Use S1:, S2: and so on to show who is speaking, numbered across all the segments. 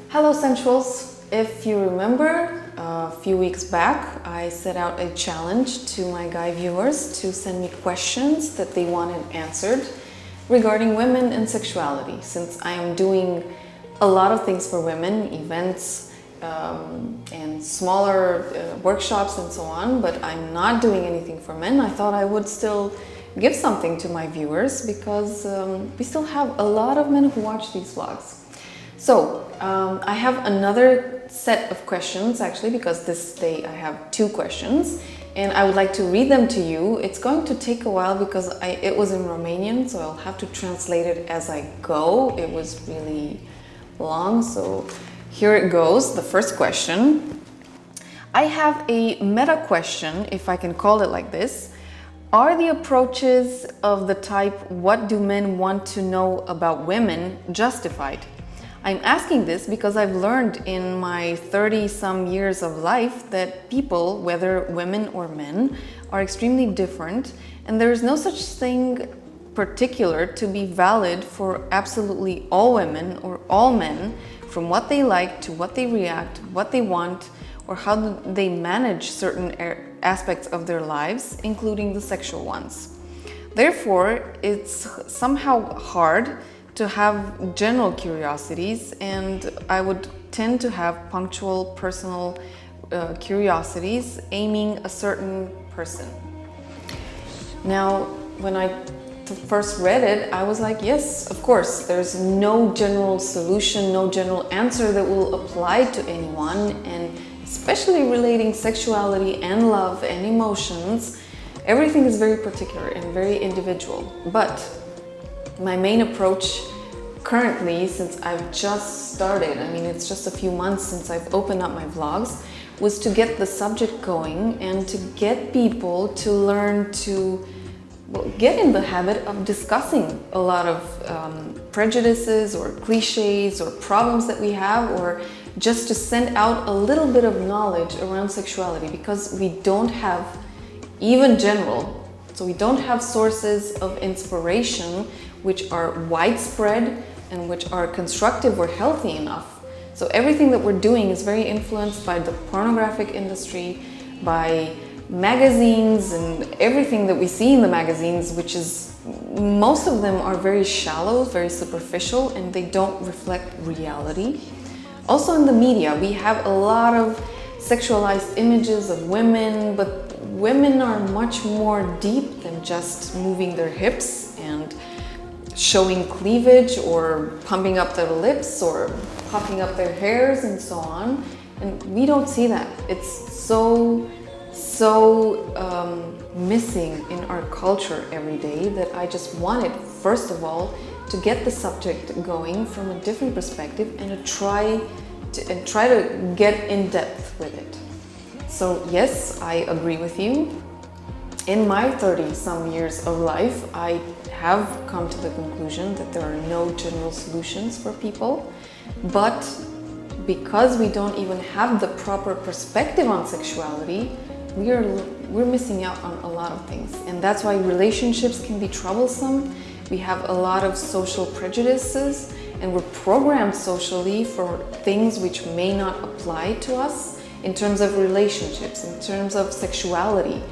S1: Hello Sensuals! If you remember, a few weeks back I set out a challenge to my guy viewers to send me questions that they wanted answered regarding women and sexuality. Since I am doing a lot of things for women, events and smaller workshops and so on, but I'm not doing anything for men, I thought I would still give something to my viewers because we still have a lot of men who watch these vlogs. So I have another set of questions actually, because this day I have 2 questions and I would like to read them to you. It's going to take a while because it was in Romanian, so I'll have to translate it as I go. It was really long, so here it goes. The first question. I have a meta question, if I can call it like this. Are the approaches of the type, what do men want to know about women, justified? I'm asking this because I've learned in my 30-some years of life that people, whether women or men, are extremely different, and there is no such thing particular to be valid for absolutely all women or all men, from what they like to what they react, what they want, or how they manage certain aspects of their lives, including the sexual ones. Therefore, it's somehow hard to have general curiosities, and I would tend to have punctual personal curiosities aiming a certain person. Now, when I first read it, I was like, yes, of course, there's no general solution, no general answer that will apply to anyone, and especially relating sexuality and love and emotions, everything is very particular and very individual. But my main approach currently, since I've just started, I mean it's just a few months since I've opened up my vlogs, was to get the subject going and to get people to learn to get in the habit of discussing a lot of prejudices or cliches or problems that we have, or just to send out a little bit of knowledge around sexuality, because we don't have even general, so we don't have sources of inspiration which are widespread and which are constructive or healthy enough. So everything that we're doing is very influenced by the pornographic industry, by magazines and everything that we see in the magazines, which is, most of them are very shallow, very superficial, and they don't reflect reality. Also in the media, we have a lot of sexualized images of women, but women are much more deep than just moving their hips and showing cleavage or pumping up their lips or puffing up their hairs and so on. And we don't see that. It's so missing in our culture every day that I just wanted, first of all, to get the subject going from a different perspective and to try to get in depth with it. So yes, I agree with you. In my 30-some years of life, I have come to the conclusion that there are no general solutions for people, but because we don't even have the proper perspective on sexuality, we're missing out on a lot of things. And that's why relationships can be troublesome. We have a lot of social prejudices, and we're programmed socially for things which may not apply to us in terms of relationships, in terms of sexuality,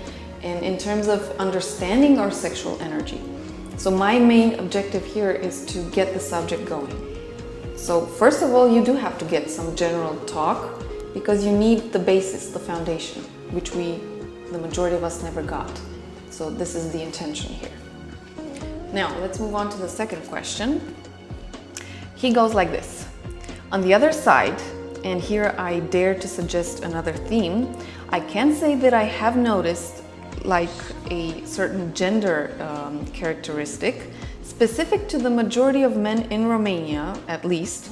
S1: and in terms of understanding our sexual energy. So my main objective here is to get the subject going. So first of all, you do have to get some general talk, because you need the basis, the foundation, which the majority of us never got. So this is the intention here. Now, let's move on to the second question. He goes like this. On the other side, and here I dare to suggest another theme, I can say that I have noticed like a certain gender characteristic specific to the majority of men in Romania, at least,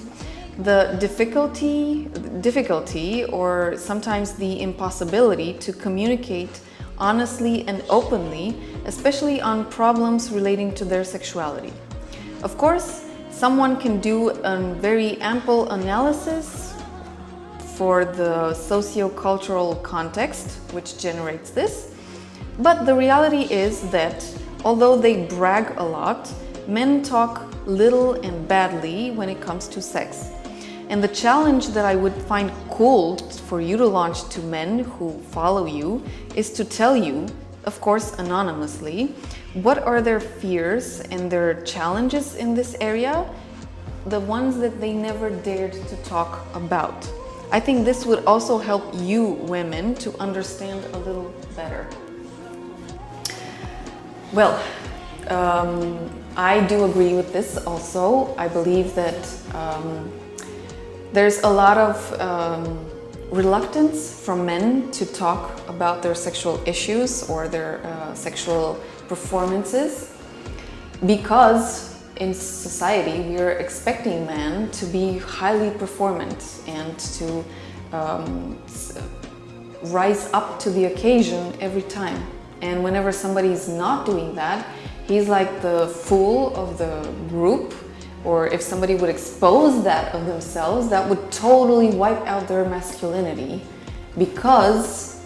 S1: the difficulty or sometimes the impossibility to communicate honestly and openly, especially on problems relating to their sexuality. Of course, someone can do a very ample analysis for the socio-cultural context which generates this, but the reality is that although they brag a lot, men talk little and badly when it comes to sex. And the challenge that I would find cool for you to launch to men who follow you is to tell you, of course anonymously, what are their fears and their challenges in this area, the ones that they never dared to talk about. I think this would also help you women to understand a little better. Well, I do agree with this also. I believe that there's a lot of reluctance from men to talk about their sexual issues or their sexual performances, because in society we are expecting men to be highly performant and to rise up to the occasion every time. And whenever somebody's not doing that, he's like the fool of the group. Or if somebody would expose that of themselves, that would totally wipe out their masculinity, because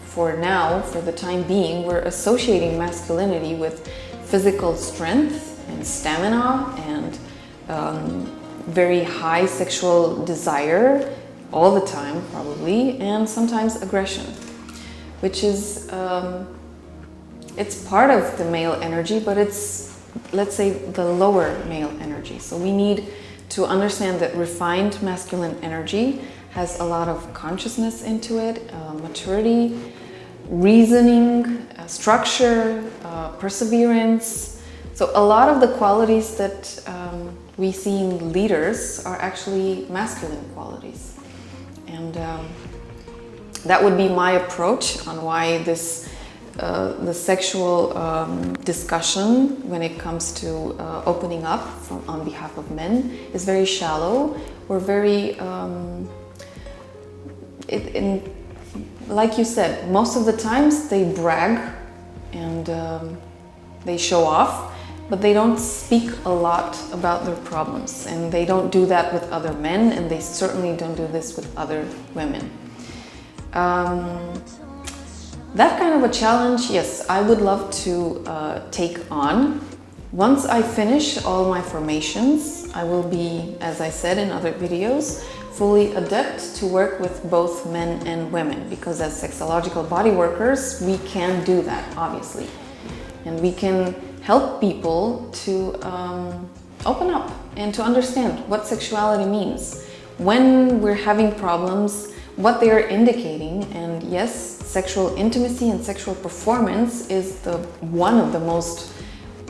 S1: for now, for the time being, we're associating masculinity with physical strength and stamina and very high sexual desire all the time probably, and sometimes aggression, which is it's part of the male energy, but it's, let's say, the lower male energy. So we need to understand that refined masculine energy has a lot of consciousness into it, maturity, reasoning, structure, perseverance. So a lot of the qualities that we see in leaders are actually masculine qualities. And that would be my approach on why this the sexual discussion when it comes to opening up on behalf of men is very shallow. We're very, like you said, most of the times they brag and they show off, but they don't speak a lot about their problems, and they don't do that with other men, and they certainly don't do this with other women. That kind of a challenge, yes, I would love to take on. Once I finish all my formations, I will be, as I said in other videos, fully adept to work with both men and women, because as sexological body workers, we can do that, obviously. And we can help people to open up and to understand what sexuality means. When we're having problems, what they are indicating, and yes, sexual intimacy and sexual performance is one of the most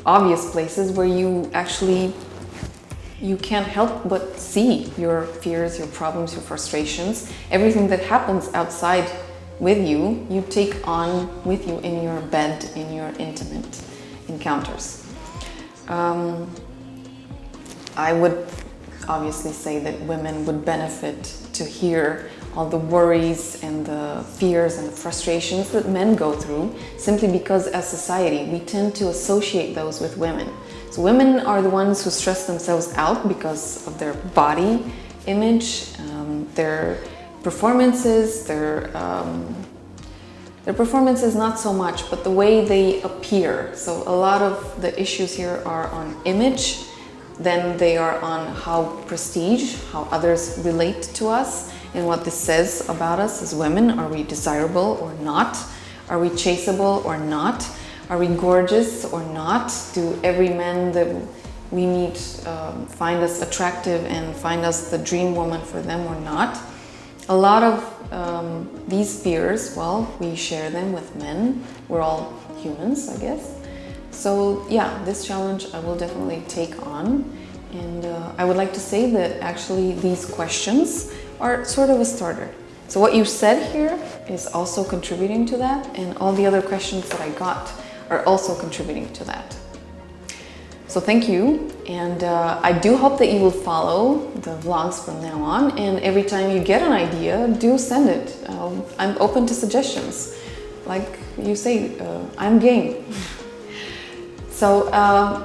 S1: obvious places where you can't help but see your fears, your problems, your frustrations. Everything that happens outside with you, you take on with you in your bed, in your intimate encounters. I would obviously say that women would benefit to hear all the worries and the fears and the frustrations that men go through, simply because as society we tend to associate those with women. So women are the ones who stress themselves out because of their body image, their performances, their performances not so much, but the way they appear. So a lot of the issues here are on image, then they are on how prestige, how others relate to us, and what this says about us as women. Are we desirable or not? Are we chaseable or not? Are we gorgeous or not? Do every man that we meet find us attractive and find us the dream woman for them or not? A lot of these fears, well, we share them with men. We're all humans, I guess. So yeah, this challenge I will definitely take on. And I would like to say that actually these questions are sort of a starter. So what you said here is also contributing to that, and all the other questions that I got are also contributing to that. So thank you, and I do hope that you will follow the vlogs from now on, and every time you get an idea, do send it. I'm open to suggestions. Like you say, I'm game. So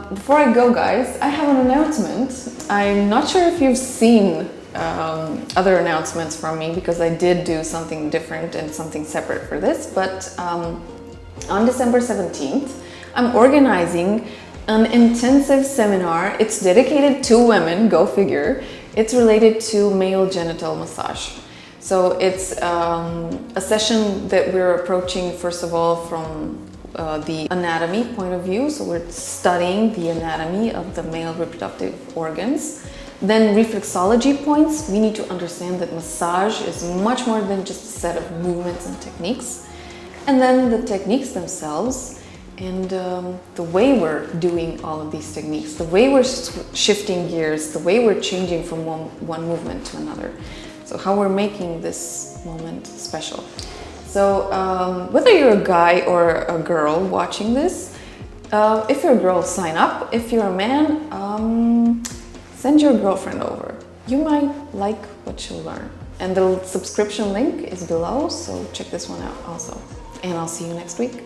S1: before I go, guys, I have an announcement. I'm not sure if you've seen other announcements from me, because I did do something different and something separate for this, but on December 17th, I'm organizing an intensive seminar. It's dedicated to women, go figure. It's related to male genital massage. So it's a session that we're approaching, first of all, from the anatomy point of view. So we're studying the anatomy of the male reproductive organs. Then reflexology points, we need to understand that massage is much more than just a set of movements and techniques. And then the techniques themselves and the way we're doing all of these techniques, the way we're shifting gears, the way we're changing from one movement to another. So how we're making this moment special. So whether you're a guy or a girl watching this, if you're a girl, sign up. If you're a man, send your girlfriend over. You might like what you'll learn. And the subscription link is below, so check this one out also. And I'll see you next week.